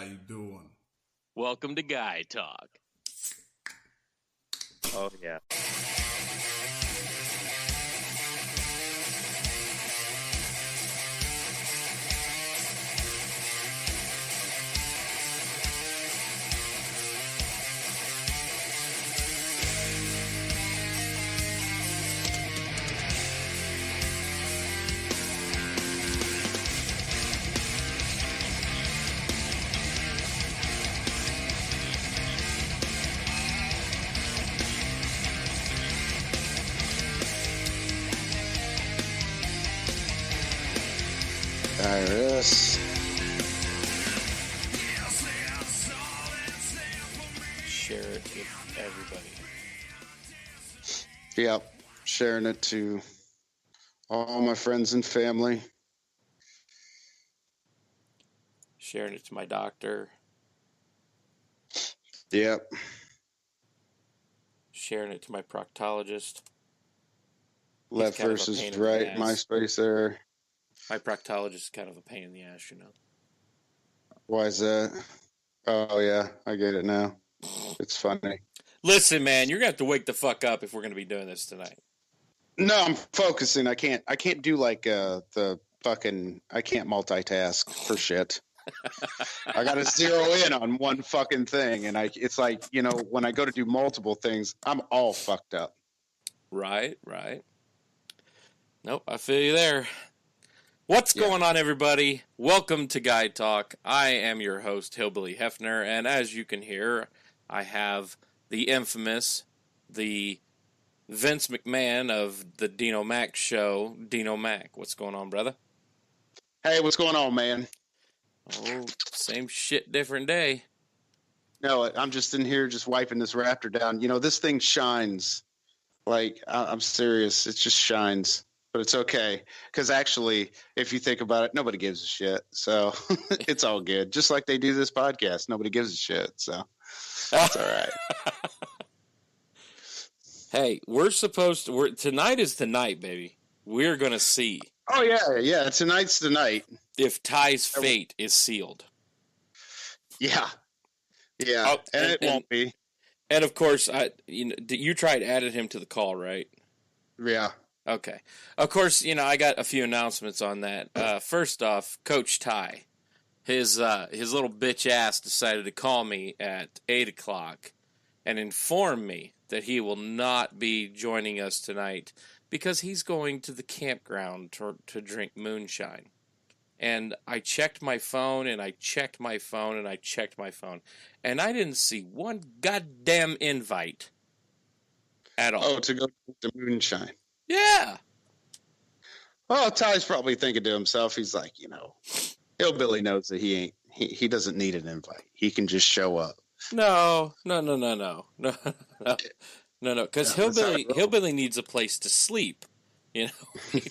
How you doing? Welcome to Guy Talk. Oh, yeah. Iris. Share it with everybody. Yep, sharing it to all my friends and family. Sharing it to my doctor. Yep. Sharing it to my proctologist. Left kind of a versus pain in the right, ass. MySpace there. My proctologist is kind of a pain in the ass, you know. Why is that? Oh, yeah, I get it now. It's funny. Listen, man, you're going to have to wake the fuck up if we're going to be doing this tonight. No, I'm focusing. I can't do like I can't multitask for shit. I got to zero in on one fucking thing. And it's like, when I go to do multiple things, I'm all fucked up. Right. Nope, I feel you there. What's going on, everybody? Welcome to Guy Talk. I am your host, Hillbilly Hefner, and as you can hear, I have the infamous, the Vince McMahon of the Dino Mac show, Dino Mac. What's going on, brother? Hey, what's going on, man? Oh, same shit, different day. No, I'm just in here just wiping this Raptor down. This thing shines. Like, I'm serious. It just shines. But it's okay. Because actually, if you think about it, nobody gives a shit. So it's all good. Just like they do this podcast. Nobody gives a shit. So that's all right. Hey, tonight is the night, baby. We're going to see. Oh, yeah. Tonight's the night. If Ty's fate is sealed. Yeah. Yeah. And it won't be. And of course, you tried adding him to the call, right? Yeah. Okay. Of course, I got a few announcements on that. First off, Coach Ty, his little bitch ass decided to call me at 8 o'clock and inform me that he will not be joining us tonight because he's going to the campground to drink moonshine. And I checked my phone, and I checked my phone, and I checked my phone, and I didn't see one goddamn invite at all. Oh, to go to moonshine. Yeah. Well, Ty's probably thinking to himself, he's like, Hillbilly knows that he doesn't need an invite. He can just show up. No. Because Hillbilly needs a place to sleep. He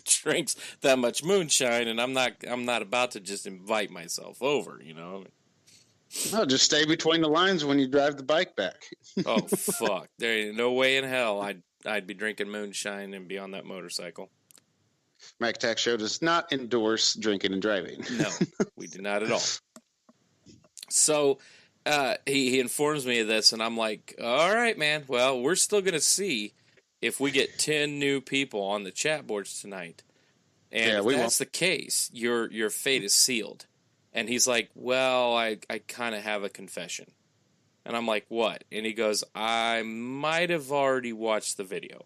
drinks that much moonshine, and I'm not about to just invite myself over. No, just stay between the lines when you drive the bike back. Oh fuck! There ain't no way in hell I'd be drinking moonshine and be on that motorcycle. Mac Attack Show does not endorse drinking and driving. No, we do not at all. So he informs me of this, and I'm like, all right, man. Well, we're still going to see if we get 10 new people on the chat boards tonight. And if that's the case, your fate is sealed. And he's like, well, I kind of have a confession. And I'm like, what? And he goes, I might have already watched the video.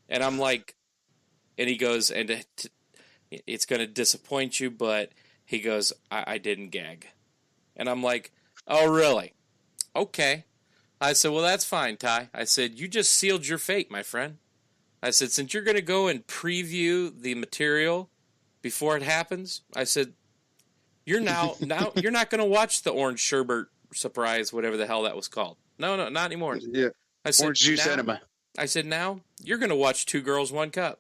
And I'm like, and he goes, and it's going to disappoint you, but he goes, I didn't gag. And I'm like, oh, really? Okay. I said, well, that's fine, Ty. I said, you just sealed your fate, my friend. I said, since you're going to go and preview the material before it happens, I said, you're now you're not going to watch the Orange Sherbet surprise, whatever the hell that was called. No, not anymore. Yeah. I said, Orange juice enema. I said, now you're going to watch Two Girls, One Cup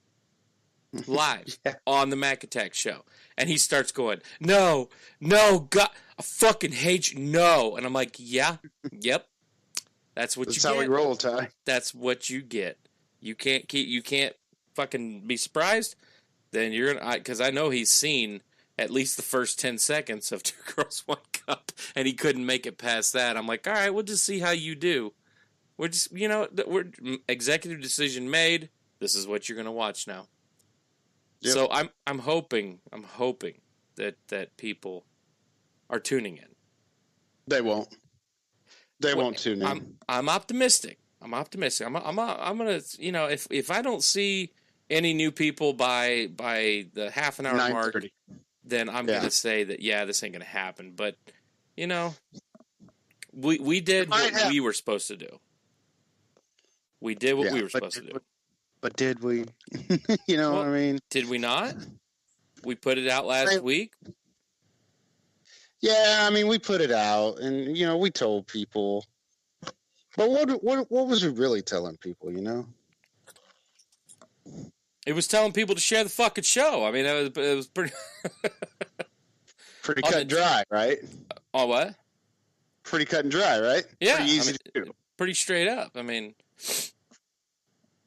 live on the Mac Attack show. And he starts going, no, God, I fucking hate you. No. And I'm like, yep. That's what you get. That's how we roll, Ty. That's what you get. You can't fucking be surprised. Then you're gonna, because I know he's seen at least the first 10 seconds of Two Girls, One Cup, and he couldn't make it past that. I'm like, all right, we'll just see how you do. We're just, we're executive decision made. This is what you're going to watch now. Yep. So I'm hoping that people are tuning in. They won't. They won't tune in. I'm optimistic. I'm gonna, if I don't see any new people by the half an hour mark, then I'm gonna say that this ain't gonna happen. But we did what we were supposed to do. We did what we were supposed to do. But did we? What I mean? Did we not? We put it out last week. Yeah, I mean, we put it out, and we told people. But what was we really telling people? It was telling people to share the fucking show. I mean, it was pretty pretty cut and dry, right? Oh, what? Pretty cut and dry, right? Yeah, pretty easy to do. Pretty straight up. I mean,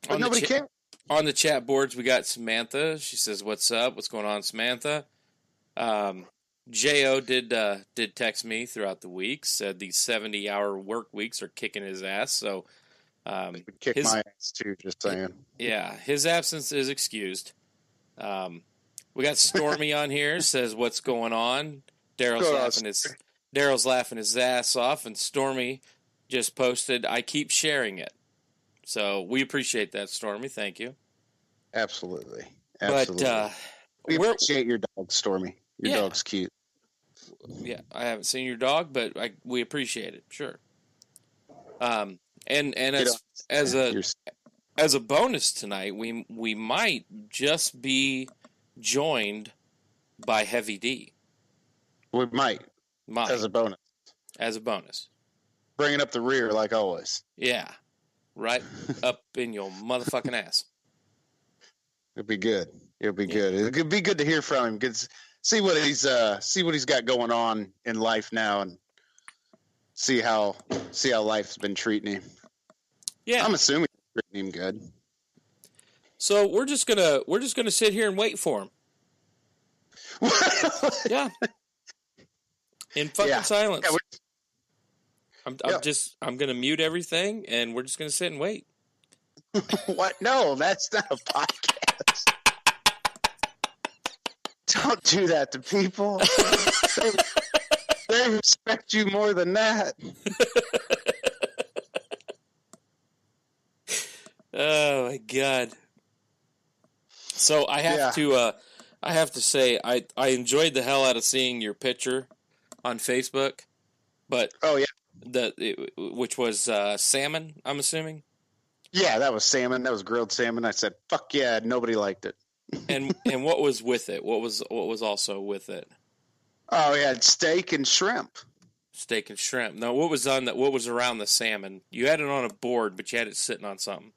but nobody cares. On the chat boards, we got Samantha. She says, "What's up? What's going on, Samantha?" Jo did text me throughout the week. Said these 70-hour work weeks are kicking his ass. So, kick my ass too. Just saying. Yeah, his absence is excused. We got Stormy on here. Says, "What's going on?" Daryl's laughing his ass off, and Stormy just posted, "I keep sharing it." So we appreciate that, Stormy. Thank you. Absolutely. But we appreciate your dog, Stormy. Your dog's cute. Yeah, I haven't seen your dog, but we appreciate it. Sure. And as a bonus tonight, we might just be joined by Heavy D. We might. As a bonus. As a bonus. Bringing up the rear like always. Yeah. Right up in your motherfucking ass. It'll be good. It'll be good. It'll be good to hear from him. Good. See what he's got going on in life now, and see how life's been treating him. Yeah, I'm assuming it's treating him good. So we're just gonna sit here and wait for him. Yeah. In fucking silence. Yeah, I'm gonna mute everything, and we're just gonna sit and wait. What? No, that's not a podcast. Don't do that to people. They respect you more than that. Oh my god! So I have to say I enjoyed the hell out of seeing your picture on Facebook, but which was salmon, I'm assuming. Yeah, that was salmon. That was grilled salmon. I said, "Fuck yeah!" Nobody liked it. and what was with it? What was also with it? Oh, we had steak and shrimp. Steak and shrimp. No, what was around the salmon? You had it on a board, but you had it sitting on something.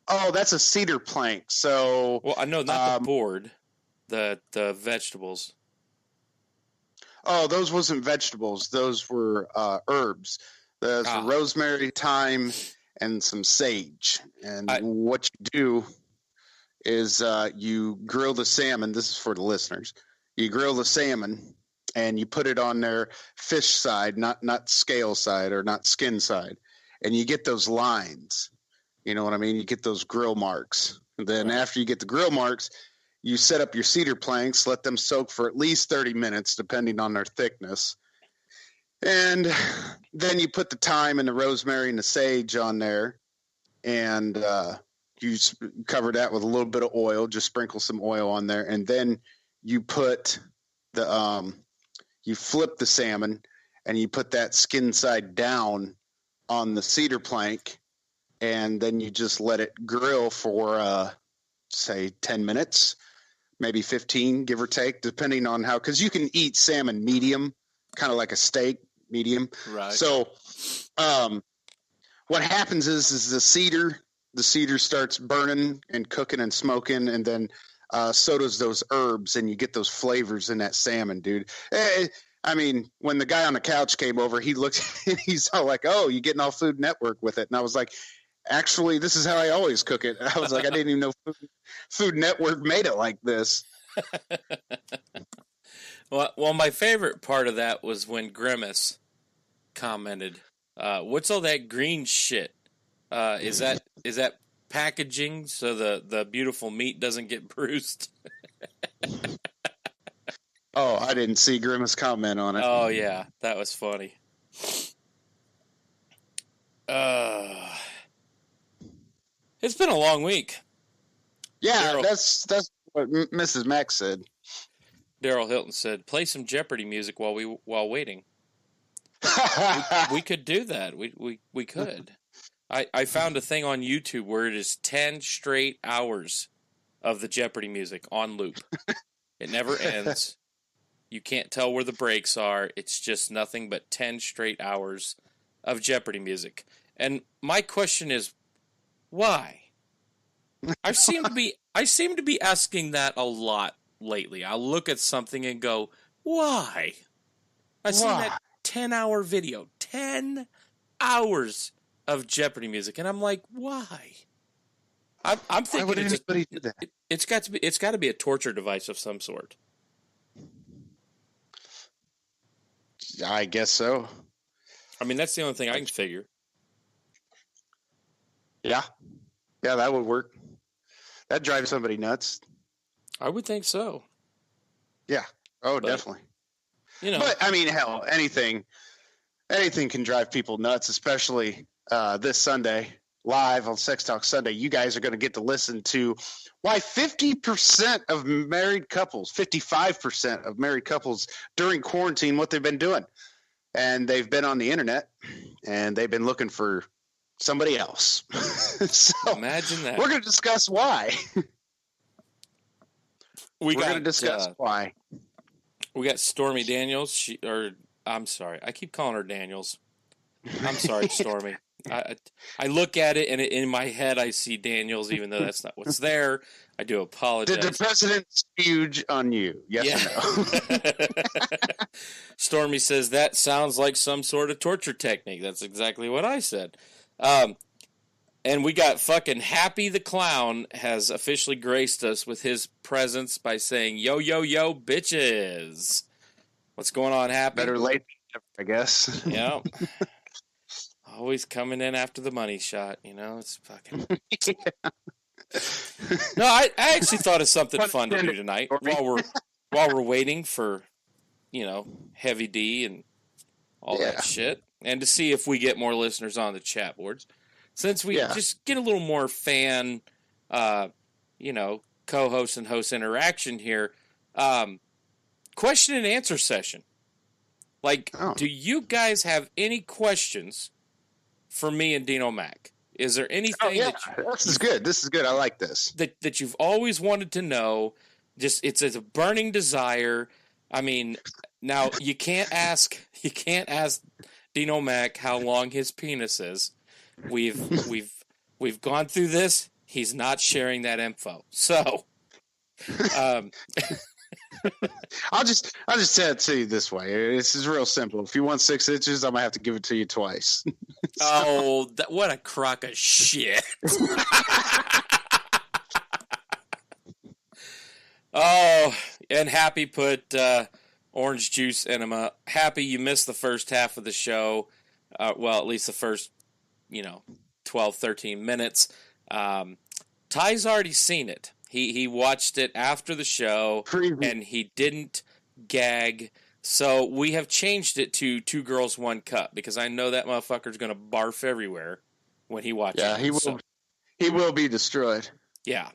Oh, that's a cedar plank. So, well, I know not the board, the vegetables. Oh, those wasn't vegetables. Those were herbs. There's rosemary, thyme, and some sage. And what you do is you grill the salmon. This is for the listeners. You grill the salmon, and you put it on their fish side, not scale side or not skin side. And you get those lines. You know what I mean? You get those grill marks. And then after you get the grill marks, you set up your cedar planks, let them soak for at least 30 minutes, depending on their thickness. And then you put the thyme and the rosemary and the sage on there. And you cover that with a little bit of oil, just sprinkle some oil on there. And then you put you flip the salmon and you put that skin side down on the cedar plank. And then you just let it grill for, say, 10 minutes, maybe 15, give or take, depending on how, because you can eat salmon medium, kind of like a steak, medium. Right. So what happens is the cedar starts burning and cooking and smoking, and then so does those herbs, and you get those flavors in that salmon, dude. I mean, when the guy on the couch came over, he looked, he's all like, "Oh, you're getting all Food Network with it," and I was like, "Actually, this is how I always cook it." I was like, I didn't even know Food Network made it like this. Well, my favorite part of that was when Grimace commented, "What's all that green shit? Is that packaging so the beautiful meat doesn't get bruised?" Oh, I didn't see Grimace comment on it. Oh yeah, that was funny. It's been a long week. Yeah, Daryl. that's what Mrs. Max said. Daryl Hilton said, "Play some Jeopardy music while waiting." We could do that. We could. I found a thing on YouTube where it is 10 straight hours of the Jeopardy music on loop. It never ends. You can't tell where the breaks are. It's just nothing but 10 straight hours of Jeopardy music. And my question is, why? I seem to be asking that a lot lately. I'll look at something and go, why? I seen that 10-hour video. 10 hours of Jeopardy music. And I'm like, why? I'm thinking, why would anybody do that? It's got to be a torture device of some sort. I guess so. I mean, that's the only thing I can figure. Yeah, that would work. That'd drive somebody nuts. I would think so. Yeah. Oh, but, definitely. But I mean, hell, anything can drive people nuts, especially this Sunday live on Sex Talk Sunday. You guys are going to get to listen to why 50% of married couples, 55% of married couples during quarantine, what they've been doing. And they've been on the internet and they've been looking for somebody else. So imagine that. We're going to discuss why. We're going to discuss why. We got Stormy Daniels. I'm sorry. I keep calling her Daniels. I'm sorry, Stormy. I look at it, and in my head, I see Daniels, even though that's not what's there. I do apologize. Did the president spooge on you? Yes or no? Stormy says, that sounds like some sort of torture technique. That's exactly what I said. And we got fucking Happy the Clown has officially graced us with his presence by saying, yo, yo, yo, bitches. What's going on, Happy? Better late than never, I guess. Yeah. Always coming in after the money shot, it's fucking... Yeah. No, I actually thought of something fun to do tonight while we're waiting for, Heavy D and all that shit, and to see if we get more listeners on the chat boards. Since we just get a little more fan, co-host and host interaction here, question and answer session. Do you guys have any questions for me and Dino Mac? Is there anything this is good. This is good. I like this. That you've always wanted to know? Just it's a burning desire. I mean, now you can't ask Dino Mac how long his penis is. We've gone through this. He's not sharing that info. So I'll just tell it to you this way. This is real simple. If you want 6 inches, I'm gonna have to give it to you twice. Oh, what a crock of shit! Oh, and Happy put orange juice enema. Happy, you missed the first half of the show. Well, at least the first, 12, 13 minutes. Ty's already seen it. He watched it after the show, and he didn't gag. So we have changed it to 2 Girls, 1 Cup, because I know that motherfucker's going to barf everywhere when he watches it. Yeah, he will. So, he will be destroyed. Yeah.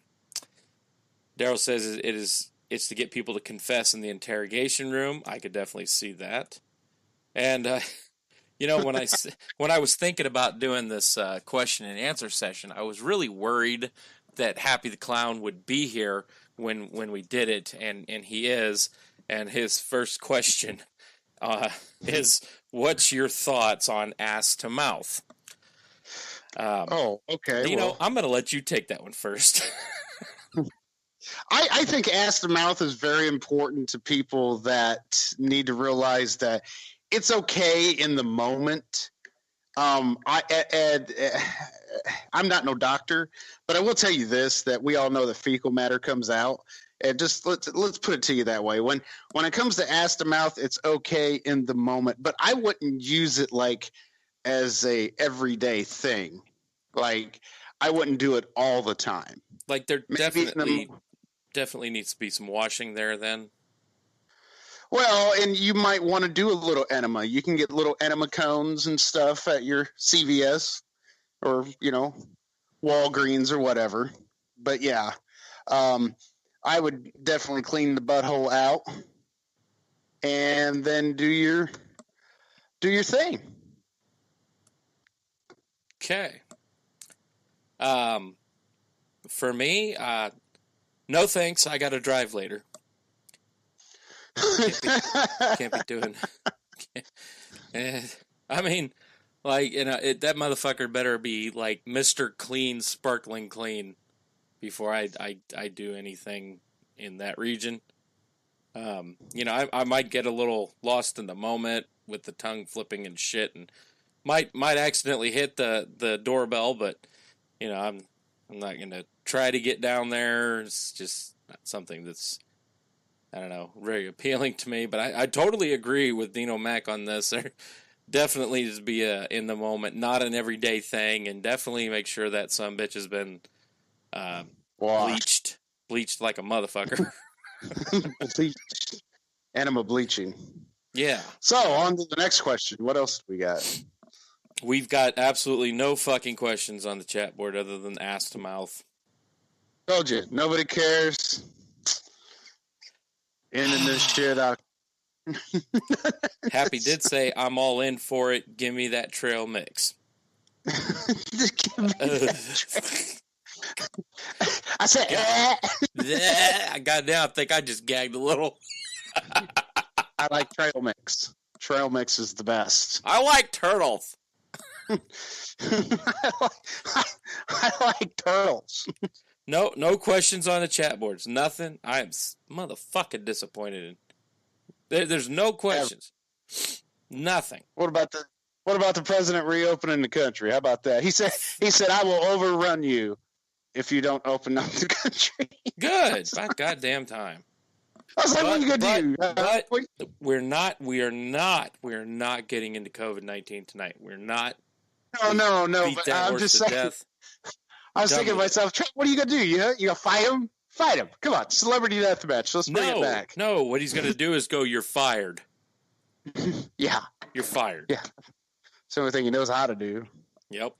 Daryl says it's to get people to confess in the interrogation room. I could definitely see that. And when I was thinking about doing this question and answer session, I was really worried that Happy the Clown would be here when we did it, and he is. And his first question is, "What's your thoughts on ass to mouth?" Okay. I'm going to let you take that one first. I think ass to mouth is very important to people that need to realize that it's okay in the moment. I'm not no doctor, but I will tell you this, that we all know that fecal matter comes out. And just let's put it to you that way. When it comes to ass to mouth, it's okay in the moment, but I wouldn't use it like as a everyday thing. Like I wouldn't do it all the time. Like there Maybe definitely needs to be some washing there then. well, and you might want to do a little enema. You can get little enema cones and stuff at your CVS or Walgreens or whatever. But yeah, I would definitely clean the butthole out and then do your thing. Okay. For me, no thanks. I got to drive later. Can't be doing. I mean, like that motherfucker better be like Mr. Clean, sparkling clean before I do anything in that region. I might get a little lost in the moment with the tongue flipping and shit, and might accidentally hit the doorbell, but I'm not gonna try to get down there. It's just not something that's, I don't know, very appealing to me. But I totally agree with Dino Mac on this. There definitely needs to be a in the moment, not an everyday thing, and definitely make sure that some bitch has been bleached like a motherfucker. Enema bleaching. Yeah. So on to the next question. What else do we got? We've got absolutely no fucking questions on the chat board other than ass to mouth. Told you, nobody cares. Ending this shit out. Happy did say, I'm all in for it. Give me that trail mix. I said, goddamn, I think I just gagged a little. I like trail mix. Trail mix is the best. I like turtles. I like turtles. No questions on the chat boards. Nothing. I am motherfucking disappointed in. There's no questions. Nothing. What about the president reopening the country? How about that? He said I will overrun you if you don't open up the country. Good. About goddamn time. I was like, what are you gonna do? But we are not getting into COVID-19 tonight. We're not. No. Beat that horse to death. I was thinking to myself, what are you gonna do? You gonna fight him? Fight him! Come on, celebrity death match. Let's bring it back. No, what he's gonna do is go, "You're fired." Yeah, you're fired. Yeah, it's the only thing he knows how to do. Yep.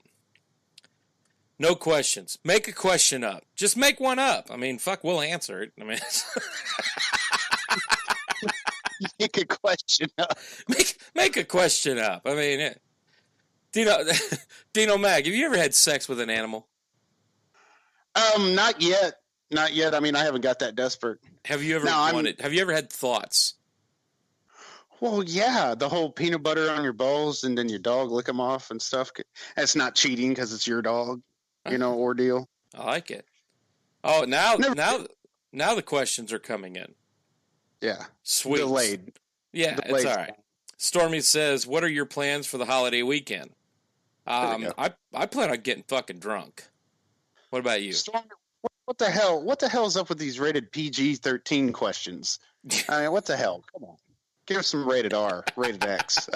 No questions. Make a question up. Just make one up. I mean, fuck, we'll answer it. I mean, make a question up. Make a question up. I mean, Dino Mag, have you ever had sex with an animal? Not yet. Not yet. I mean, I haven't got that desperate. Have you ever wanted? Have you ever had thoughts? Well, yeah, the whole peanut butter on your balls and then your dog lick them off and stuff. That's not cheating because it's your dog, ordeal. I like it. Oh, now the questions are coming in. Yeah, sweet. Delayed. Yeah, Delayed. It's all right. Stormy says, "What are your plans for the holiday weekend?" I plan on getting fucking drunk. What about you? Stormy, what the hell? What the hell's up with these rated PG-13 questions? I mean, what the hell? Come on. Give us some rated R, rated X.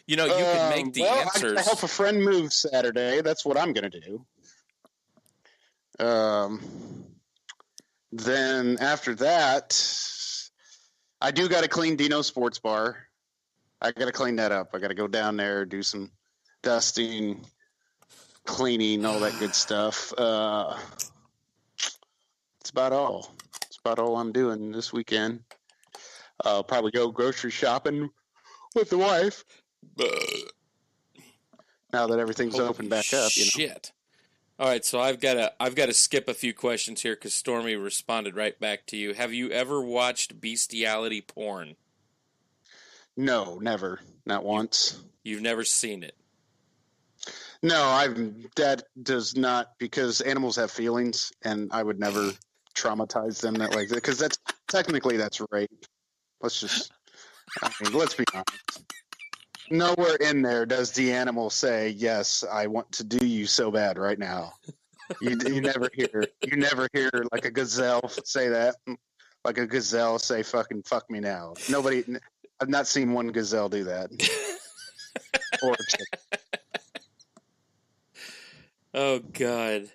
You can make the answers. I help a friend move Saturday. That's what I'm going to do. Then after that, I do got to clean Dino Sports Bar. I got to clean that up. I got to go down there, do some dusting, cleaning, all that good stuff. That's about all. About all I'm doing this weekend. I'll probably go grocery shopping with the wife. Now that everything's opened back up, Shit. All right, so I've got to skip a few questions here because Stormy responded right back to you. Have you ever watched bestiality porn? No, never, not once. You've never seen it? No, that does not, because animals have feelings, and I would never traumatize them like that, because that's rape. Let's be honest. Nowhere in there does the animal say, yes, I want to do you so bad right now. You never hear like a gazelle say that. Like a gazelle say "fucking fuck me now." Nobody. I've not seen one gazelle do that. Or a chick. Oh God.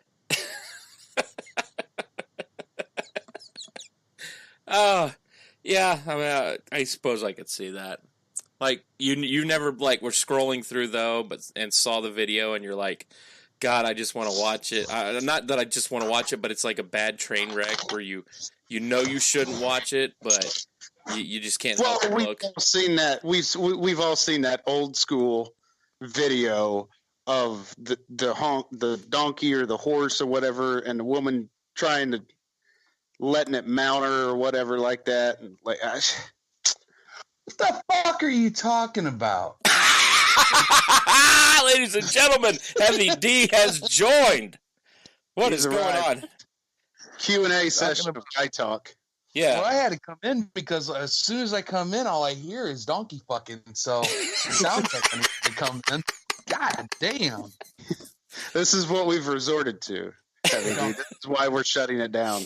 Yeah. I mean, I suppose I could see that. Like you never like were scrolling through though, and saw the video, and you're like, God, I just want to watch it. Not that I just want to watch it, but it's like a bad train wreck where you you shouldn't watch it, but you just can't help but look. We've all seen that. We've all seen that old school video of the donkey or the horse or whatever, and the woman trying to letting it mount her or whatever like that. And like, what the fuck are you talking about? Ladies and gentlemen, Heavy D has joined. What is going on? Q&A session of Guy Talk. Yeah. Well, I had to come in because as soon as I come in, all I hear is donkey fucking. So it sounds like I need to come in. God damn. This is what we've resorted to, Heavy D. This is why we're shutting it down.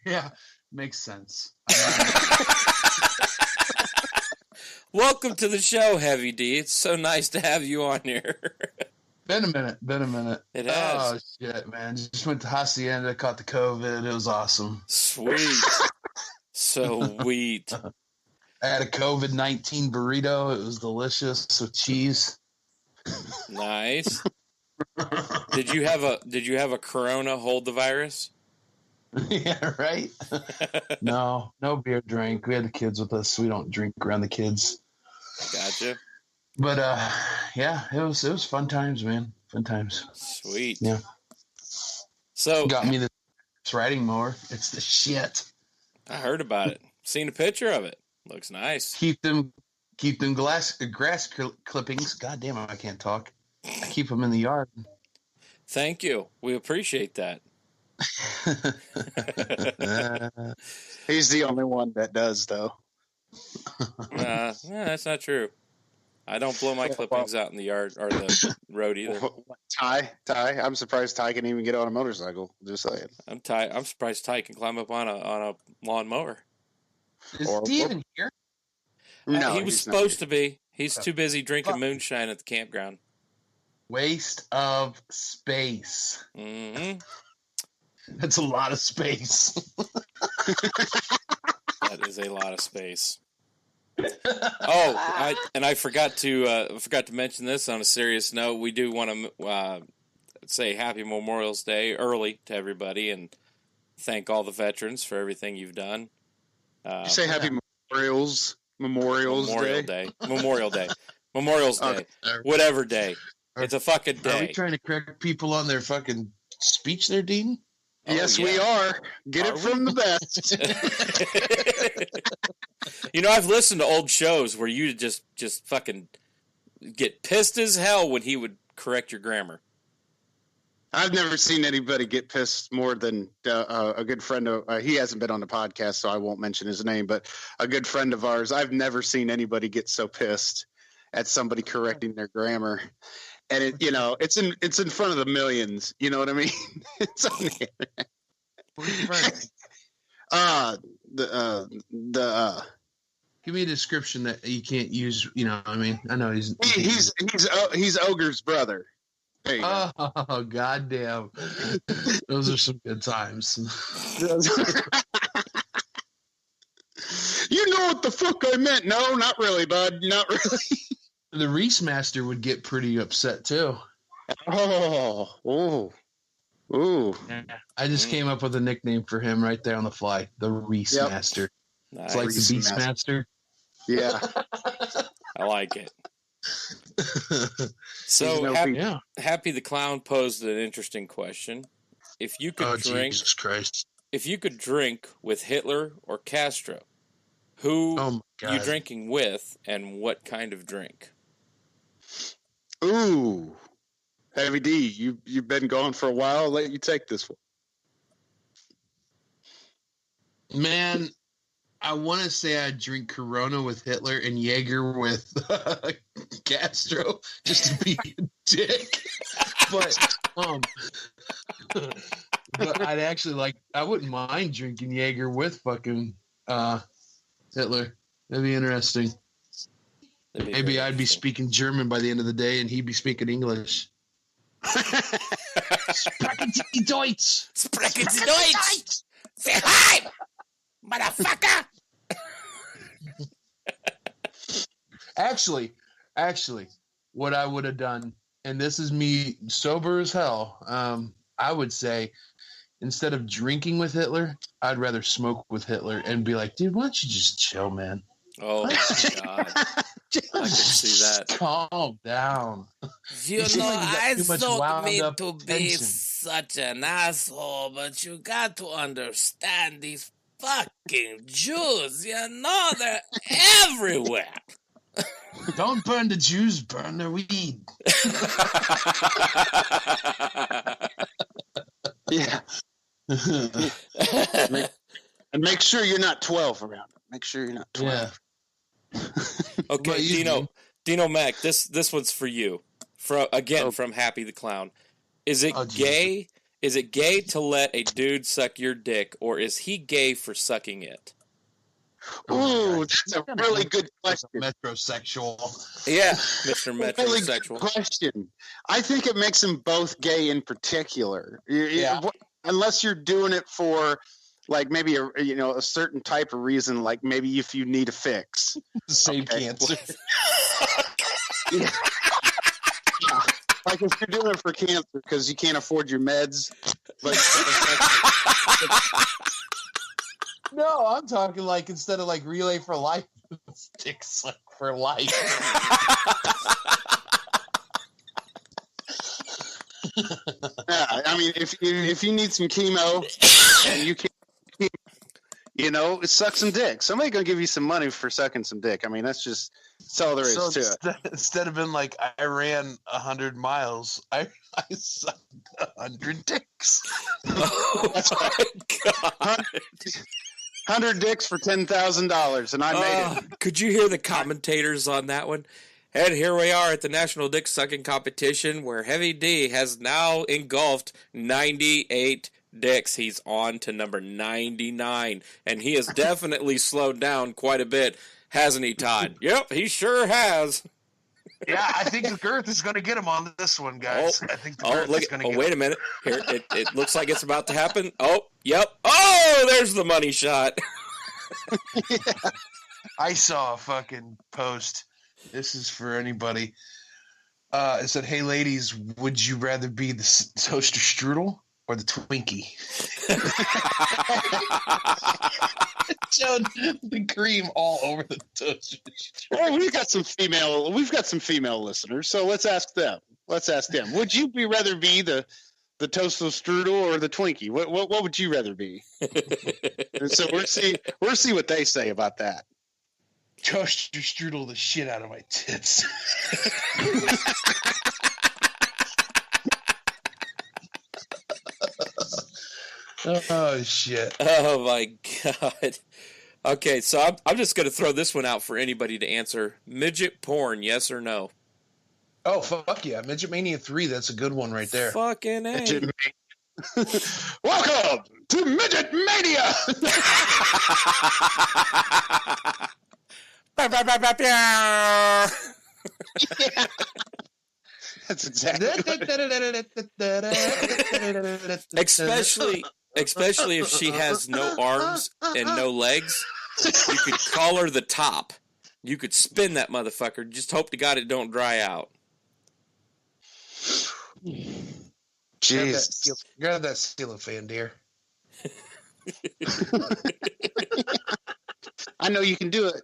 Yeah, makes sense. Welcome to the show, Heavy D. It's so nice to have you on here. Been a minute. It has. Oh, shit, man. Just went to Hacienda, caught the COVID. It was awesome. Sweet. Sweet. I had a COVID-19 burrito. It was delicious with cheese. Nice. Did you have a Corona hold the virus? Yeah, right? No beer drink. We had the kids with us. So we don't drink around the kids. Gotcha. But yeah, it was fun times, man. Fun times. Sweet. Yeah. So got me this riding mower. It's the shit. I heard about it. Seen a picture of it. Looks nice. Keep them grass clippings. God damn it, I can't talk. I keep them in the yard. Thank you. We appreciate that. He's the only one that does, though. Yeah, that's not true. I don't blow my clippings out in the yard or the road either. Ty, I'm surprised Ty can even get on a motorcycle. Just saying. I'm surprised Ty can climb up on a lawn mower. Is he even here? No, he was supposed to be. He's too busy drinking moonshine at the campground. Waste of space. Mm-hmm. That's a lot of space. That is a lot of space. Oh, I forgot to mention this on a serious note. We do want to say Happy Memorial's Day early to everybody and thank all the veterans for everything you've done. You say Happy Memorial's Day? Memorial Day. Memorial's Day. Whatever day. It's a fucking day. Are we trying to correct people on their fucking speech there, Dean? Yes, we are. Get it from the best. You know, I've listened to old shows where you just fucking get pissed as hell when he would correct your grammar. I've never seen anybody get pissed more than a good friend of he hasn't been on the podcast, so I won't mention his name, but a good friend of ours. I've never seen anybody get so pissed at somebody correcting their grammar. And it's in front of the millions. You know what I mean? It's on the internet. Give me a description that you can't use. You know, I mean, I know he's Ogre's brother. There you go. Oh, goddamn! Those are some good times. You know what the fuck I meant? No, not really, bud. Not really. The Reese Master would get pretty upset too. Oh. I just came up with a nickname for him right there on the fly. The Reese Master. Nice. It's like the Beast Master. Yeah. I like it. So Happy the Clown posed an interesting question. If you could drink, Jesus Christ. If you could drink with Hitler or Castro, who you drinking with, and what kind of drink? Ooh, Heavy D, you've been gone for a while. I'll let you take this one. Man, I want to say I'd drink Corona with Hitler and Jaeger with Castro just to be a dick. But But I'd actually I wouldn't mind drinking Jaeger with fucking Hitler. That'd be interesting. Maybe I'd be speaking German by the end of the day, and he'd be speaking English. Sprechen Sie Deutsch! Sprechen Sie Deutsch! Say hi, motherfucker! Actually, what I would have done, and this is me sober as hell, I would say, instead of drinking with Hitler, I'd rather smoke with Hitler and be like, dude, why don't you just chill, man? Oh, my God. I can see that. Calm down. You know, I don't mean to be tension. such an asshole, but you got to understand these fucking Jews. You know, they're everywhere. Don't burn the Jews, burn the weed. Yeah. And make sure you're not 12 around it. Make sure you're not 12. Yeah. Okay, you, Dino Mac, this one's for you. From Happy the Clown. Is it gay? Jesus. Is it gay to let a dude suck your dick, or is he gay for sucking it? Ooh, that's a really good question. Metrosexual. Yeah, Mr. Metrosexual. Really good question. I think it makes them both gay in particular. Unless you're doing it for like maybe a certain type of reason, like maybe if you need a fix. Save cancer. Yeah. Like if you're doing it for cancer because you can't afford your meds. Like, no, I'm talking like instead of like Relay for Life, sticks like for life. Yeah, I mean, if you need some chemo and you can't, suck some dick. Somebody gonna give you some money for sucking some dick. I mean, that's all there is to it. Instead of being like, I ran 100 miles, I sucked 100 dicks. Oh my God. 100 dicks for $10,000, and I made it. Could you hear the commentators on that one? And here we are at the National Dick Sucking Competition, where Heavy D has now engulfed 98 dicks. He's on to number 99, and he has definitely slowed down quite a bit, hasn't he, Todd? Yep, he sure has. Yeah, I think the girth is going to get him on this one, guys. I think the girth is going to get him. Wait a minute. Here, it looks like it's about to happen. Oh, yep. Oh, there's the money shot. Yeah. I saw a fucking post. This is for anybody. It said, hey, ladies, would you rather be the toaster strudel or the Twinkie? It showed the cream all over the toaster strudel. Well, we've got some female listeners, so let's ask them. Would you rather be the toaster strudel or the Twinkie? What would you rather be? And so we'll see what they say about that. Toaster strudel the shit out of my tits. Oh shit! Oh my God! Okay, so I'm just going to throw this one out for anybody to answer: midget porn, yes or no? Oh fuck yeah! Midget Mania 3. That's a good one right there. Fucking A. Welcome to Midget Mania. Yeah. That's exactly. Especially if she has no arms and no legs, you could call her the top. You could spin that motherfucker. Just hope to God it don't dry out. Jeez. Grab that cellophane, dear. I know you can do it.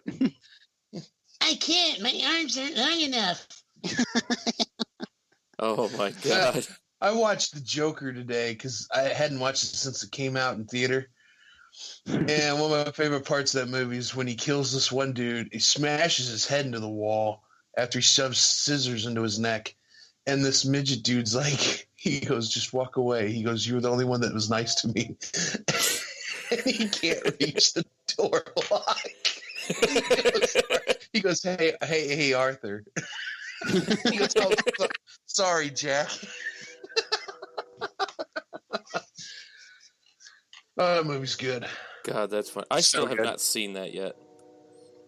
I can't. My arms aren't long enough. Oh my God. I watched The Joker today because I hadn't watched it since it came out in theater. And one of my favorite parts of that movie is when he kills this one dude, he smashes his head into the wall after he shoves scissors into his neck. And this midget dude's like, he goes, just walk away. He goes, you were the only one that was nice to me. And he can't reach the door lock. He goes, hey, Arthur. He goes, oh, sorry, Jack. Oh, that movie's good. God, that's fun. I So still have good. not seen that yet.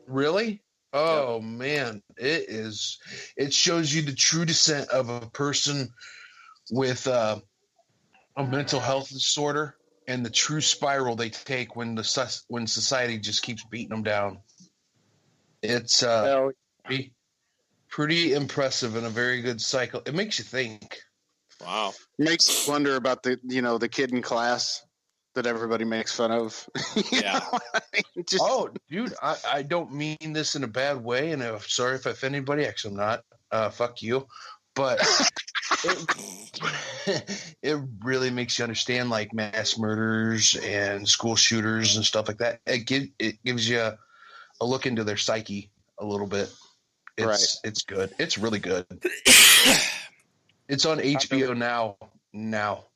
Really? Oh man, it is. It shows you the true descent of a person with a mental health disorder and the true spiral they take when when society just keeps beating them down. It's Hell, pretty impressive and a very good cycle. It makes you think. Wow. makes you wonder about the kid in class that everybody makes fun of. Yeah. Just, Oh, dude, I don't mean this in a bad way, and I'm sorry if I offend anybody. Actually, I'm not. Fuck you. But it really makes you understand like mass murders and school shooters and stuff like that. It gives you a look into their psyche a little bit. It's good. It's really good. It's on HBO now. Now.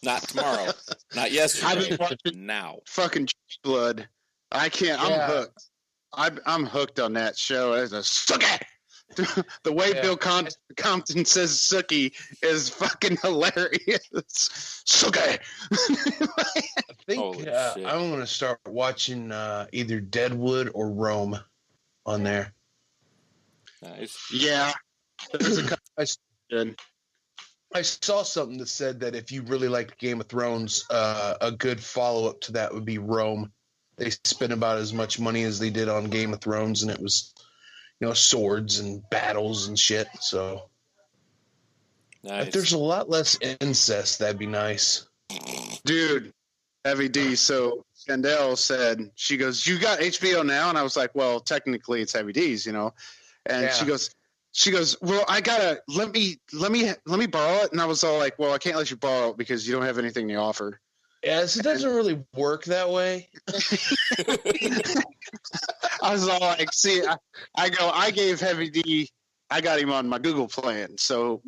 Not tomorrow. Not yesterday. I've been watching now. fucking Blood. I can't. I'm hooked. I'm hooked on that show. As a sucky. The way Bill Compton says "sucky" is fucking hilarious. Sucky. I think I'm going to start watching either Deadwood or Rome on there. Nice. Yeah. There's a couple. I saw something that said that if you really liked Game of Thrones, a good follow-up to that would be Rome. They spent about as much money as they did on Game of Thrones, and it was, swords and battles and shit. So nice. if there's a lot less incest, that'd be nice. Dude, Heavy D. So Candell said, she goes, "You got HBO now?" And I was like, "Well, technically it's Heavy D's, And she goes, "Well, I gotta let me borrow it." And I was all like, "Well, I can't let you borrow it because you don't have anything to offer." Yes, it doesn't really work that way. I was all like, "See, I gave Heavy D, I got him on my Google plan, so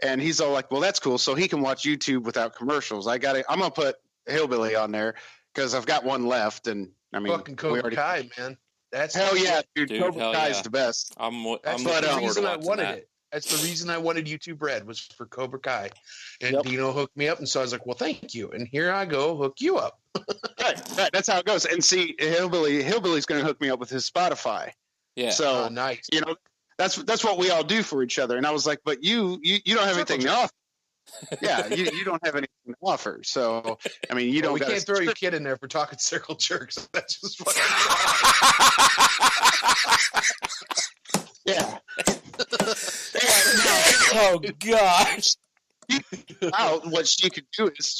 and he's all like, well, that's cool, so he can watch YouTube without commercials. I'm gonna put Hillbilly on there because I've got one left, and I mean, fucking Cobra Kai, man. That's hell yeah, dude. Cobra Kai is the best. That's the reason I wanted it. That's the reason I wanted YouTube Red was for Cobra Kai. And Dino hooked me up, and so I was like, well, thank you. And here I go, hook you up. right. That's how it goes. And see, Hillbilly's going to hook me up with his Spotify. Yeah. So, nice. That's what we all do for each other. And I was like, but you don't have anything to offer. Yeah, you don't have anything to offer. So, I mean, you can't throw your kid in there for talking circle jerks. That's just fucking yeah. Oh gosh. What she could do is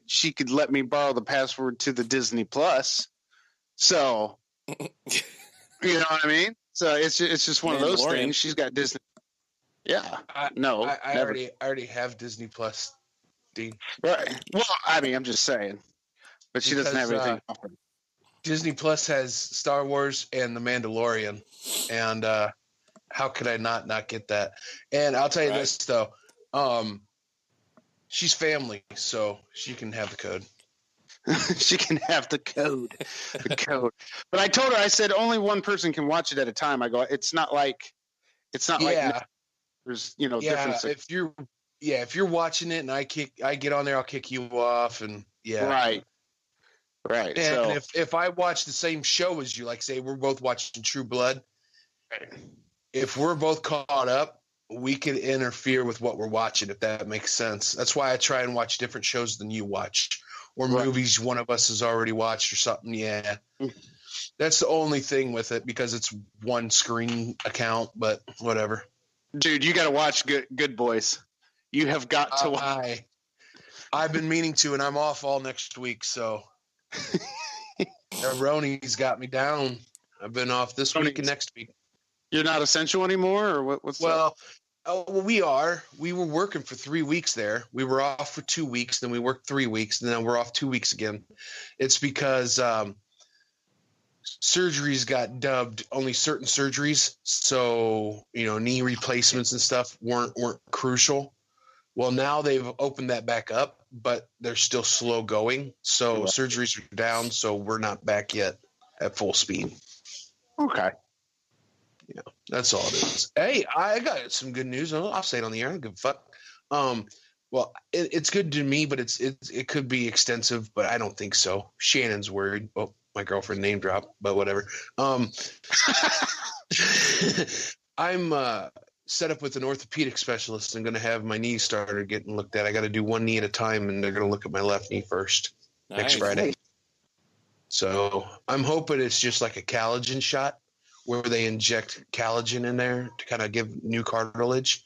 she could let me borrow the password to the Disney Plus. So, you know what I mean? So it's just one of those things. She's got Disney. Yeah. I already have Disney Plus, Dean. Right. Well, I mean, I'm just saying. But she doesn't have anything to offer. Disney Plus has Star Wars and The Mandalorian. And how could I not get that? And I'll tell you this, though. She's family, so she can have the code. She can have the code. But I told her, I said, only one person can watch it at a time. I go, it's not like there's difference. If you're watching it and I get on there, I'll kick you off, and right. And so, if I watch the same show as you, like say we're both watching True Blood, if we're both caught up, we could interfere with what we're watching, if that makes sense. That's why I try and watch different shows than you watch, or movies one of us has already watched or something. Yeah. That's the only thing with it, because it's one screen account, but whatever. Dude, you got to watch Good Boys. You have got to watch. I've been meaning to, and I'm off all next week, so Roni's got me down. I've been off this week and next week. You're not essential anymore, or what's that? We are. We were working for 3 weeks there. We were off for 2 weeks, then we worked 3 weeks, and then we're off 2 weeks again. It's because surgeries got dubbed only certain surgeries, so knee replacements and stuff weren't crucial. Well, now they've opened that back up, but they're still slow going, so surgeries are down, so we're not back yet at full speed. Okay. Yeah, that's all it is. Hey, I got some good news. I'll say it on the air. I don't give a fuck. Well, it's good to me, but it could be extensive, but I don't think so. Shannon's worried. Oh, my girlfriend name drop, but whatever. I'm set up with an orthopedic specialist. I'm going to have my knee started getting looked at. I got to do one knee at a time, and they're going to look at my left knee first next Friday. So I'm hoping it's just like a collagen shot where they inject collagen in there to kind of give new cartilage.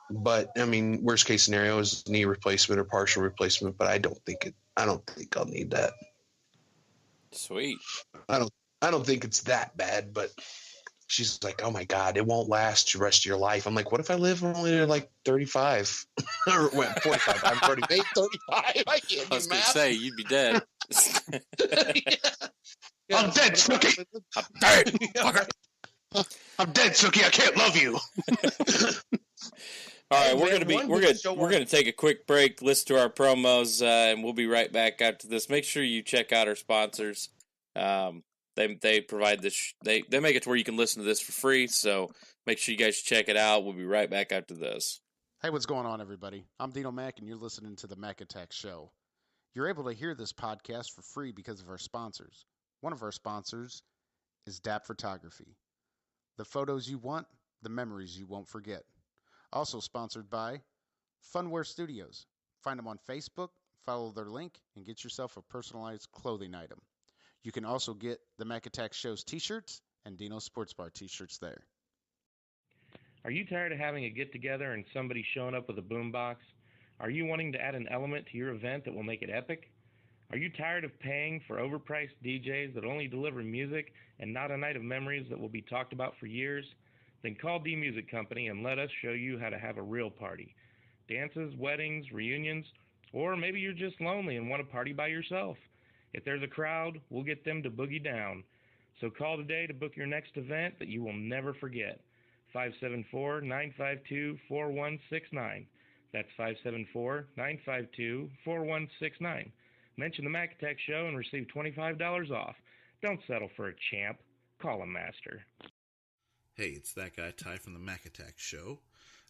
But I mean, worst case scenario is knee replacement or partial replacement. But I don't think I'll need that. Sweet. I don't think it's that bad. But she's like, "Oh my God, it won't last the rest of your life." I'm like, "What if I live only to like 35 or 45? I'm 35. I can't I was do going to math. say, you'd be dead. Yeah, I'm dead, Snooki. I'm dead. I'm dead, Snooki. I can't love you. All right, Hey, we're man, gonna take a quick break, listen to our promos, and we'll be right back after this. Make sure you check out our sponsors. They provide this. They make it to where you can listen to this for free. So make sure you guys check it out. We'll be right back after this. Hey, what's going on, everybody? I'm Dino Mac, and you're listening to the Mac Attack Show. You're able to hear this podcast for free because of our sponsors. One of our sponsors is DAP Photography. The photos you want, the memories you won't forget. Also sponsored by Funwear Studios. Find them on Facebook, follow their link, and get yourself a personalized clothing item. You can also get the Mac Attack Show's t-shirts and Dino Sports Bar t-shirts there. Are you tired of having a get-together and somebody showing up with a boombox? Are you wanting to add an element to your event that will make it epic? Are you tired of paying for overpriced DJs that only deliver music and not a night of memories that will be talked about for years? Then call D Music Company and let us show you how to have a real party. Dances, weddings, reunions, or maybe you're just lonely and want to party by yourself. If there's a crowd, we'll get them to boogie down. So call today to book your next event that you will never forget. 574-952-4169. That's 574-952-4169. Mention the Mac Attack Show and receive $25 off. Don't settle for a champ. Call a master. Hey, it's that guy Ty from the Mac Attack Show.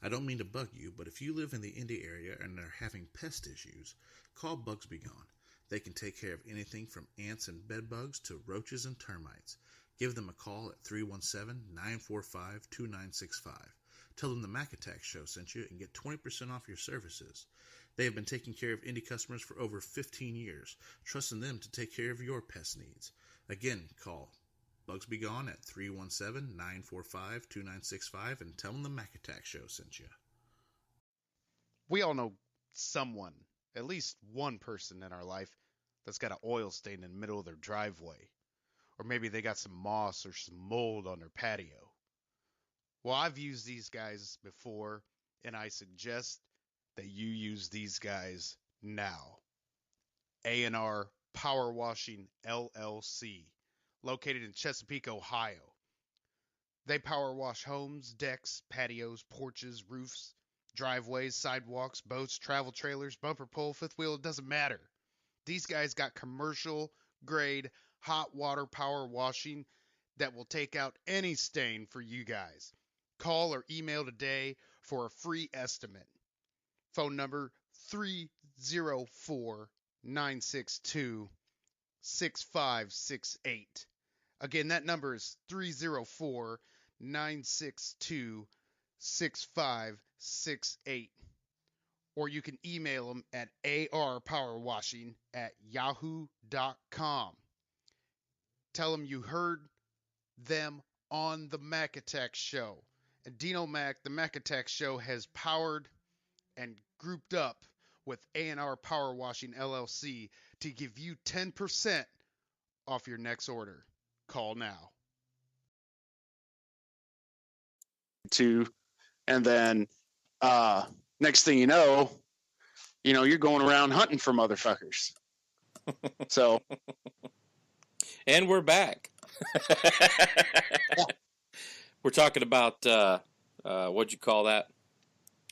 I don't mean to bug you, but if you live in the Indy area and are having pest issues, call Bugs Be Gone. They can take care of anything from ants and bed bugs to roaches and termites. Give them a call at 317-945-2965. Tell them the Mac Attack Show sent you and get 20% off your services. They have been taking care of indie customers for over 15 years, trusting them to take care of your pest needs. Again, call Bugs Be Gone at 317-945-2965 and tell them the Mac Attack Show sent you. We all know someone, at least one person in our life, that's got an oil stain in the middle of their driveway. Or maybe they got some moss or some mold on their patio. Well, I've used these guys before, and I suggest that you use these guys now. A&R Power Washing LLC, located in Chesapeake, Ohio. They power wash homes, decks, patios, porches, roofs, driveways, sidewalks, boats, travel trailers, bumper pole, fifth wheel, it doesn't matter. These guys got commercial grade hot water power washing that will take out any stain for you guys. Call or email today for a free estimate. Phone number 304-962-6568. Again, that number is 304-962-6568. Or you can email them at arpowerwashing@yahoo.com. Tell them you heard them on the Mac Attack Show. And Dino Mac, the Mac Attack Show, has powered and grouped up with A&R Power Washing LLC to give you 10% off your next order. Call now. And then next thing you know, you're going around hunting for motherfuckers. So, And we're back. We're talking about what'd you call that?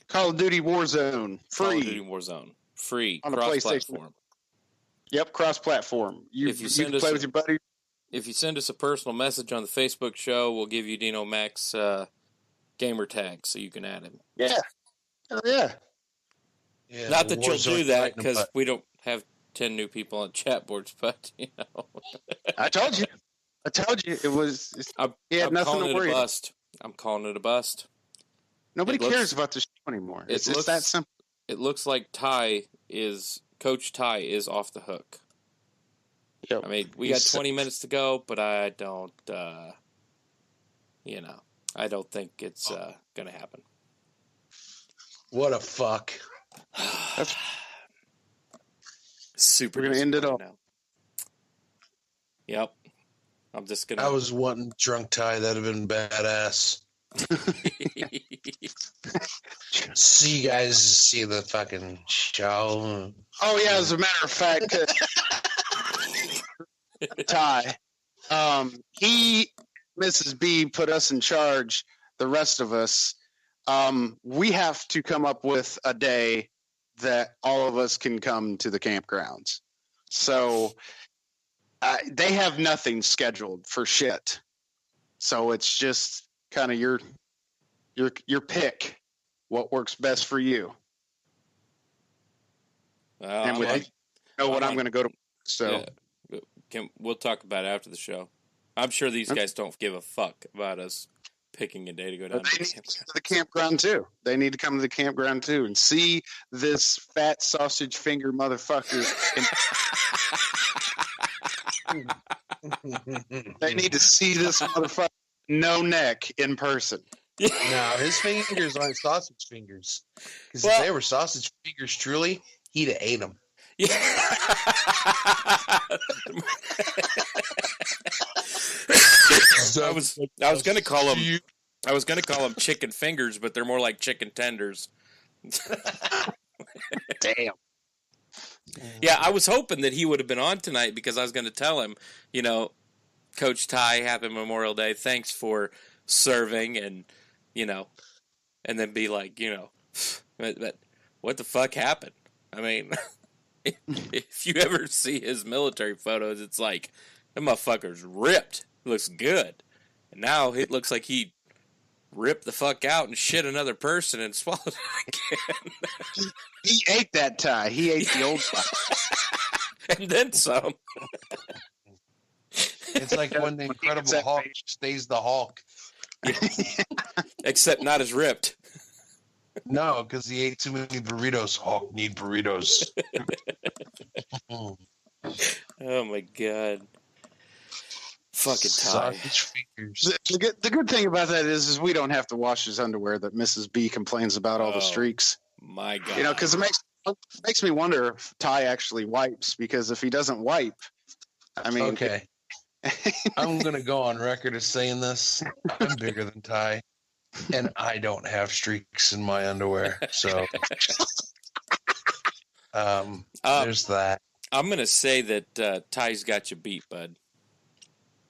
Call of Duty Warzone, free. Call of Duty Warzone, free, On a cross-platform. Yep, cross-platform. You can play with your buddy. If you send us a personal message on the Facebook show, we'll give you Dino Mac's gamer tag so you can add him. Yeah. Hell yeah. Yeah, Not that you'll do Warzone that right in the because butt. we don't have 10 new people on chat boards, but I told you. It was. I'm, He had I'm nothing calling to it a worry about. bust. I'm calling it a bust. Nobody It looks- cares about the show anymore. it It's just that looks- simple. It looks like Coach Ty is off the hook. Yep. I mean, we He's got 20 minutes to go, but I don't, I don't think it's going to happen. What a fuck. That's- Super We're gonna end it all. now. Yep. I'm just going I was wanting drunk Ty. That'd have been badass. See you guys see the fucking show. Oh yeah, as a matter of fact, Ty, Mrs. B put us in charge. The rest of us, we have to come up with a day that all of us can come to the campgrounds. So they have nothing scheduled for shit. So it's just kind of your pick. What works best for you? And with you know what I'm going to go to. So we'll talk about it after the show. I'm sure these guys don't give a fuck about us picking a day to go down they need to the campground too. They need to come to the campground too and see this fat sausage finger motherfucker. They need to see this motherfucker no neck in person. No, his fingers aren't sausage fingers. Because Well- if they were sausage fingers, truly, he'd have ate them. Yeah. I was going to call them. I was going to call them chicken fingers, but they're more like chicken tenders. Damn. Yeah, I was hoping that he would have been on tonight because I was going to tell him, Coach Ty, happy Memorial Day. Thanks for serving, and and then be like, but what the fuck happened? I mean, if you ever see his military photos, it's like that motherfucker's ripped. Looks good, and now it looks like he ripped the fuck out and shit another person and swallowed it again. He ate that Ty. He ate the old Ty. And then some. It's like when the Incredible Hulk stays the Hulk. Except not as ripped. No, because he ate too many burritos. Hulk need burritos. Oh my god. Fucking Ty. Sausage fingers. The good thing about that is we don't have to wash his underwear that Mrs. B complains about all the streaks. My god. Because it makes me wonder if Ty actually wipes, because if he doesn't wipe, I mean... Okay. I'm going to go on record as saying this. I'm bigger than Ty, and I don't have streaks in my underwear. So there's that. I'm going to say that Ty's got you beat, bud.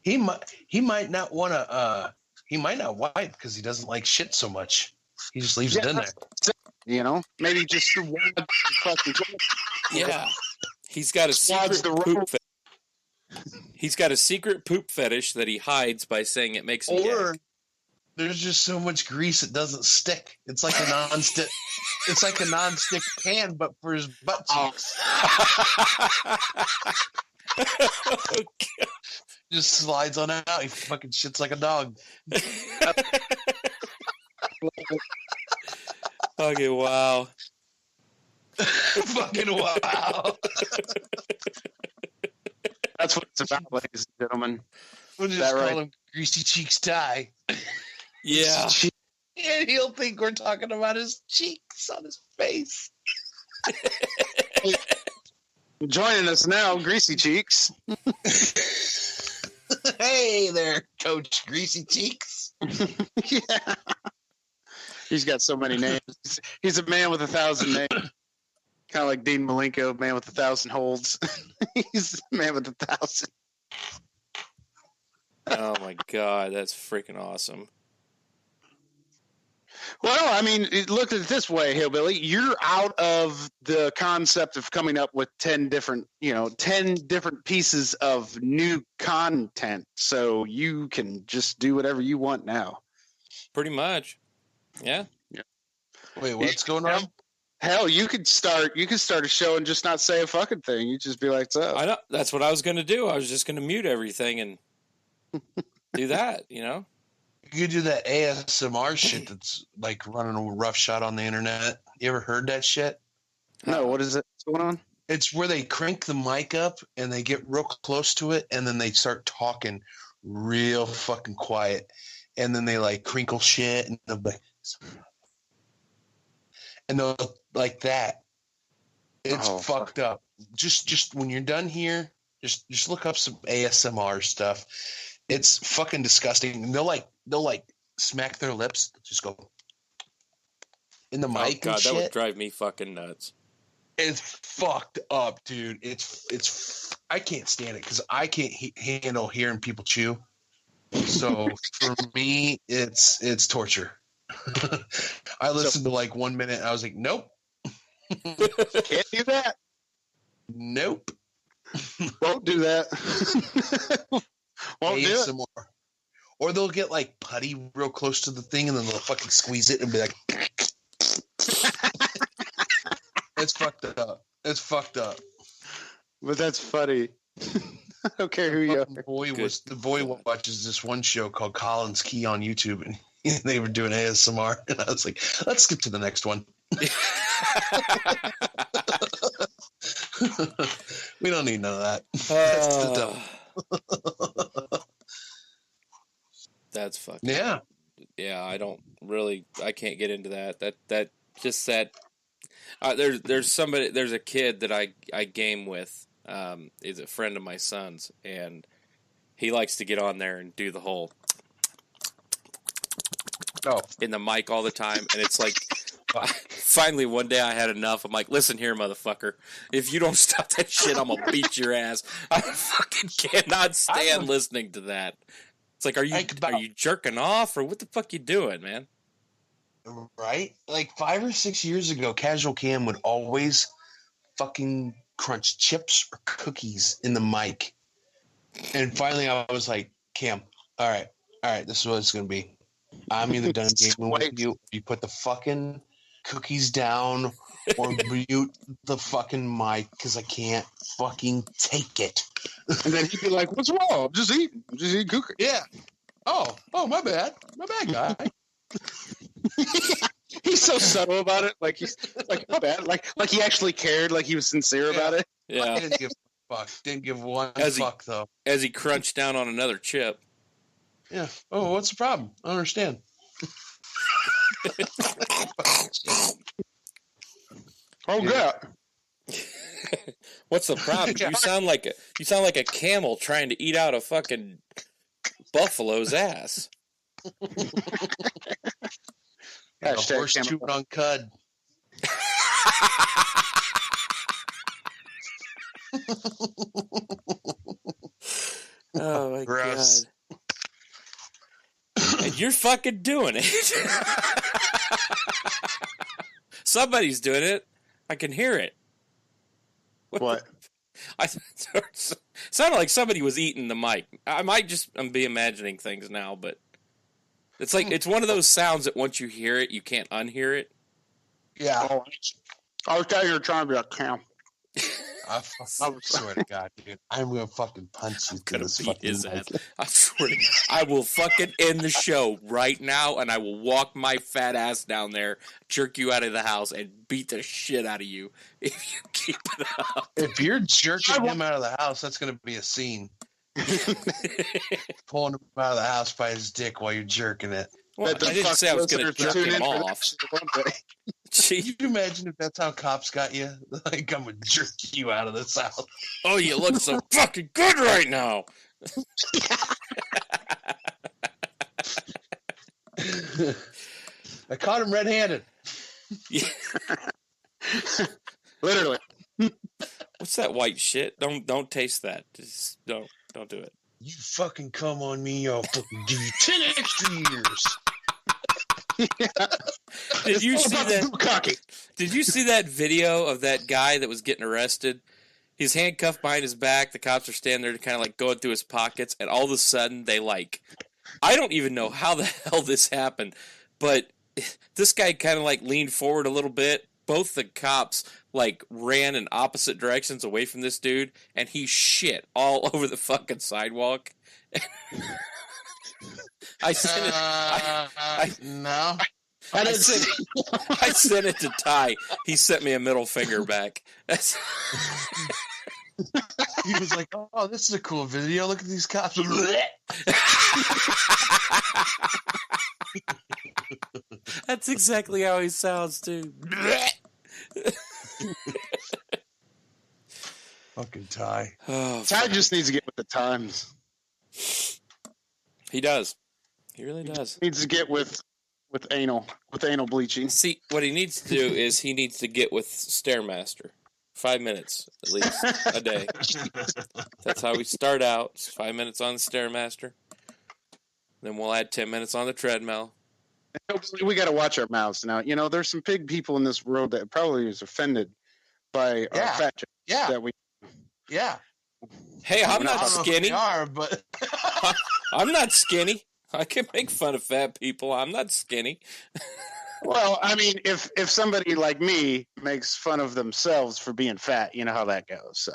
He might not want to. He might not wipe because he doesn't like shit so much. He just leaves it in there. Maybe just fucking. Yeah, he's got a secret poop. He's got a secret poop fetish that he hides by saying it makes me Or gag. there's just so much grease it doesn't stick. It's like a non-stick. It's like a non-stick pan, but for his butt cheeks. Just slides on out. He fucking shits like a dog. Okay, wow. Fucking wow. That's what it's about, ladies and gentlemen. We'll just that call right? him Greasy Cheeks Ty. Yeah. And he'll think we're talking about his cheeks on his face. Joining us now, Greasy Cheeks. Hey there, Coach Greasy Cheeks. Yeah. He's got so many names. He's a man with 1,000 names. Kind of like Dean Malenko, man with 1,000 holds. He's a man with 1,000. Oh my god, that's freaking awesome. Well, I mean, look at it this way, Hillbilly. You're out of the concept of coming up with 10 different pieces of new content. So you can just do whatever you want now. Pretty much. Yeah. Wait, what's going on? Hell, you could start a show and just not say a fucking thing. You just be like, "What's up?" I know that's what I was going to do. I was just going to mute everything and do that. You could do that ASMR shit that's like running a rough shot on the internet. You ever heard that shit? No, what is it? What's going on? It's where they crank the mic up and they get real close to it, and then they start talking real fucking quiet, and then they like crinkle shit and they'll be, and they'll like that. It's fucked up. Just when you're done here, just look up some ASMR stuff. It's fucking disgusting. And they'll like smack their lips, just go in the mic. God, and shit. that would drive me fucking nuts. It's fucked up, dude. It's I can't stand it because I can't handle hearing people chew. So for me, it's torture. I listened to like 1 minute. And I was like, nope, can't do that. Nope, won't do that. Won't ASMR. do it. Or they'll get like putty real close to the thing, and then they'll fucking squeeze it and be like, "It's fucked up. It's fucked up." But that's funny. I don't care who you are. The boy watches this one show called Colin's Key on YouTube, and they were doing ASMR, and I was like, "Let's skip to the next one." We don't need none of that. That's the devil. That's fucking Yeah. I can't get into that. There's a kid that I game with. Is a friend of my son's, and he likes to get on there and do the whole in the mic all the time, and it's like finally one day I had enough. I'm like, listen here, motherfucker, if you don't stop that shit, I'm gonna beat your ass. I fucking cannot stand listening to that. It's like, are you jerking off, or what the fuck you doing, man? Right? Like 5 or 6 years ago, Casual Cam would always fucking crunch chips or cookies in the mic. And finally I was like, Cam, all right, this is what it's going to be. I'm either done gaming with you, you put the fucking cookies down, or mute the fucking mic, because I can't fucking take it. And then he'd be like, what's wrong? I'm just eating cookies. Yeah. Oh, my bad. My bad, guy. He's so subtle about it. Like, he's like, my bad. Like he actually cared. Like he was sincere about it. Yeah. I didn't give a fuck. Didn't give one fuck, though. As he crunched down on another chip. Yeah. Oh, what's the problem? I don't understand. Oh, yeah. What's the problem? You sound like a camel trying to eat out a fucking buffalo's ass. A horse chewing on cud. Oh my Gross. God. And you're fucking doing it. Somebody's doing it. I can hear it. What? Sounded like somebody was eating the mic. I might just be imagining things now, but it's like it's one of those sounds that once you hear it, you can't unhear it. Yeah. Oh, I was telling you, trying to be a Cam. I swear to God, dude, I'm gonna fucking punch you through this Beat fucking his mic. ass. I swear to God, I will fucking end the show right now, and I will walk my fat ass down there, jerk you out of the house, and beat the shit out of you if you keep it up. If you're jerking him out of the house, that's gonna be a scene. Pulling him out of the house by his dick while you're jerking it. Well, I didn't say I was going to jerk him off. Can you imagine if that's how cops got you? Like, I'm gonna jerk you out of this house. Oh, you look so fucking good right now. I caught him red-handed. Yeah. Literally. What's that white shit? Don't taste that. Just don't do it. You fucking come on me, I'll fucking give you 10 extra years. Did you see that? Did you see that video of that guy that was getting arrested? He's handcuffed behind his back. The cops are standing there, kind of like going through his pockets, and all of a sudden they I don't even know how the hell this happened, but this guy kind of like leaned forward a little bit, both the cops like ran in opposite directions away from this dude, and he shit all over the fucking sidewalk. I sent it. No. I sent it to Ty. He sent me a middle finger back. He was like, "Oh, this is a cool video. Look at these cops." That's exactly how he sounds, too. Fucking Ty. Oh, Ty just needs to get with the times. he does. He really does. Needs to get with anal bleaching. See, what he needs to do is he needs to get with Stairmaster. 5 minutes, at least, a day. That's how we start out. It's 5 minutes on the Stairmaster. Then we'll add 10 minutes on the treadmill. We got to watch our mouths now. You know, there's some big people in this world that probably is offended by our fat jokes that we. Yeah. Hey, I'm not skinny. But I'm not skinny. I can make fun of fat people. I'm not skinny. Well, I mean, if somebody like me makes fun of themselves for being fat, you know how that goes. So,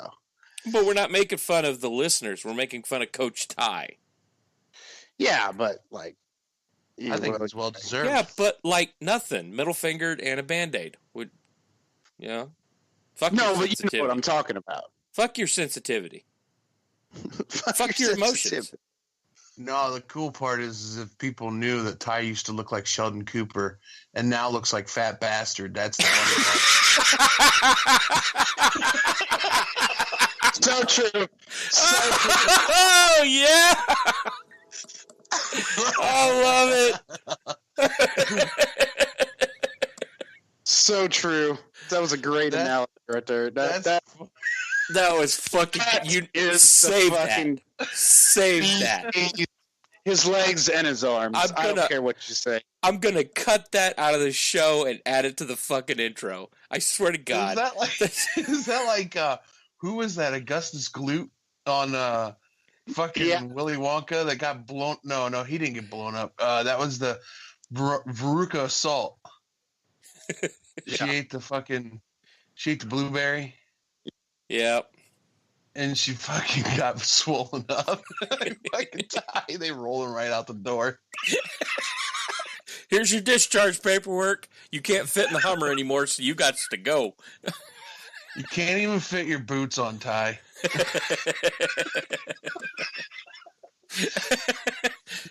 but we're not making fun of the listeners. We're making fun of Coach Ty. Yeah, but like, I think it was well deserved. Yeah, but like nothing, middle fingered and a Band-Aid would, fuck. No, but you know what I'm talking about. Fuck your sensitivity. Fuck your emotions. No, the cool part is if people knew that Ty used to look like Sheldon Cooper and now looks like Fat Bastard. That's the funny part. So true. Oh, yeah. I love it. So true. That was a great analogy right there. That was fucking. You save that. Save that. His legs and his arms. I don't care what you say. I'm gonna cut that out of the show and add it to the fucking intro. I swear to God. Is that like who was that? Augustus Gloop on fucking Willy Wonka that got blown? No, he didn't get blown up. That was the Veruca Assault. She ate the blueberry. Yep. And she fucking got swollen up. Fucking Ty, they roll him right out the door. Here's your discharge paperwork. You can't fit in the Hummer anymore, so you got to go. You can't even fit your boots on, Ty.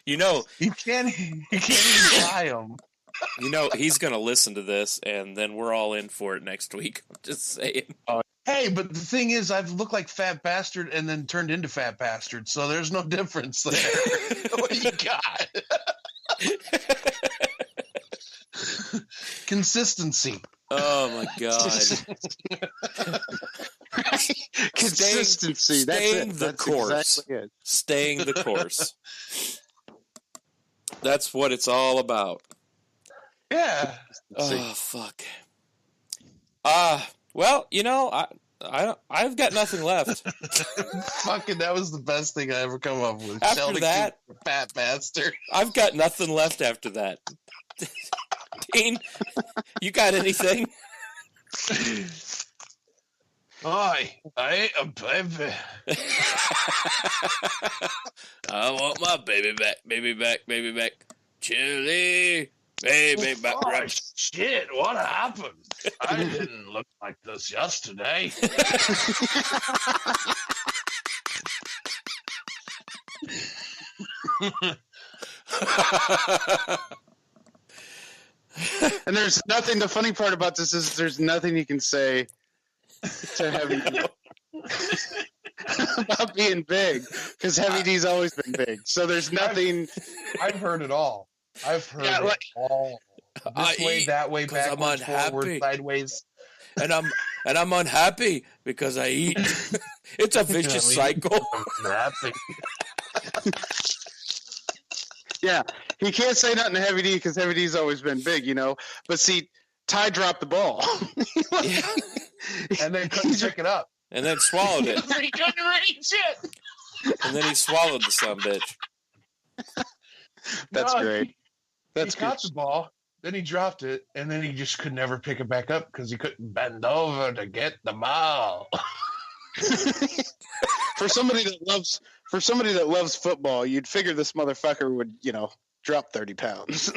You can't even buy them. He's going to listen to this, and then we're all in for it next week. I'm just saying. Hey, but the thing is, I've looked like Fat Bastard and then turned into Fat Bastard, so there's no difference there. What do you got? Consistency. Oh, my God. Consistency. Staying the course. Exactly it. Staying the course. That's what it's all about. Yeah. Oh, fuck. Well, I've got nothing left. Fucking, that was the best thing I ever come up with. After Sheldon that, Cooper, Fat Bastard. I've got nothing left after that. Dean, you got anything? I ain't a baby. I want my baby back, baby back, baby back. Chili, baby back. Oh, shit, what happened? I didn't look like this yesterday. And there's nothing. The funny part about this is there's nothing you can say to Heavy D about being big, because Heavy D's always been big. So there's nothing. I've heard it all. I've heard it all. This way, that way, backwards, forward, sideways. And I'm unhappy because I eat. It's a vicious cycle. I'm happy. Yeah, he can't say nothing to Heavy D because Heavy D's always been big, But see, Ty dropped the ball. And then couldn't pick it up. And then swallowed it. He couldn't reach it. And then he swallowed the sumbitch. That's great. He caught the ball. Then he dropped it, and then he just could never pick it back up because he couldn't bend over to get the ball. For somebody that loves football, you'd figure this motherfucker would, drop 30 pounds.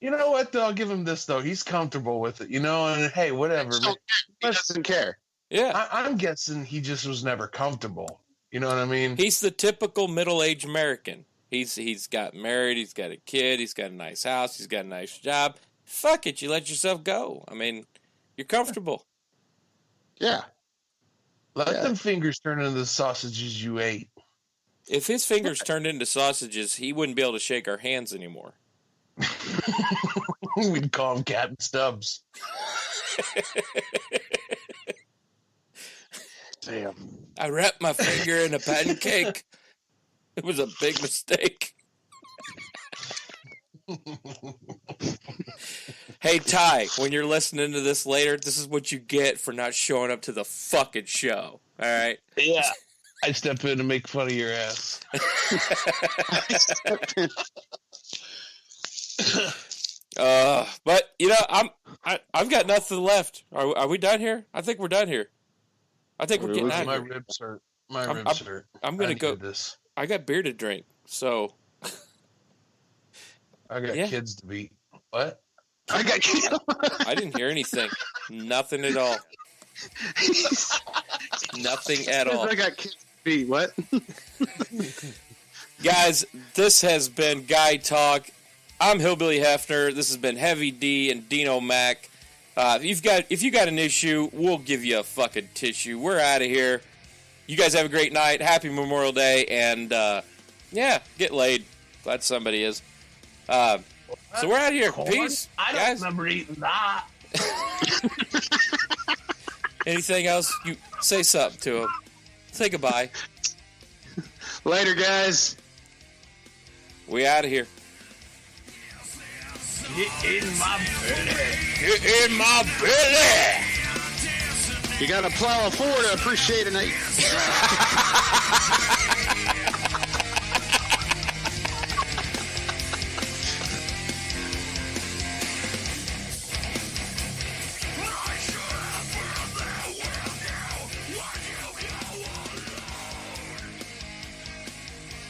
You know what, though? I'll give him this, though. He's comfortable with it, and hey, whatever. He doesn't care. Yeah. I'm guessing he just was never comfortable. You know what I mean? He's the typical middle-aged American. He's got married, he's got a kid, he's got a nice house, he's got a nice job. Fuck it, you let yourself go. I mean, you're comfortable. Yeah. Let them fingers turn into the sausages you ate. If his fingers turned into sausages, he wouldn't be able to shake our hands anymore. We'd call him Captain Stubbs. Damn. I wrapped my finger in a pancake. It was a big mistake. Hey, Ty, when you're listening to this later, this is what you get for not showing up to the fucking show. All right? Yeah. I step in to make fun of your ass. But I've got nothing left. Are we done here? I think we're done here. I think we're getting out of My here. ribs hurt. My ribs hurt. I'm gonna go. This. I got beer to drink, so I got kids to beat. What? I got kids. I didn't hear anything. Nothing at all. Nothing at all. I got kids to beat. What? Guys, this has been Guy Talk. I'm Hillbilly Hefner. This has been Heavy D and Dino Mac. If you got an issue, we'll give you a fucking tissue. We're out of here. You guys have a great night. Happy Memorial Day, and get laid. Glad somebody is. So we're out of here. Peace. I don't remember eating that. Anything else? You say something to him. Say goodbye. Later, guys. We out of here. Get in my belly. Get in my belly. You got to plow a forward to appreciate a night.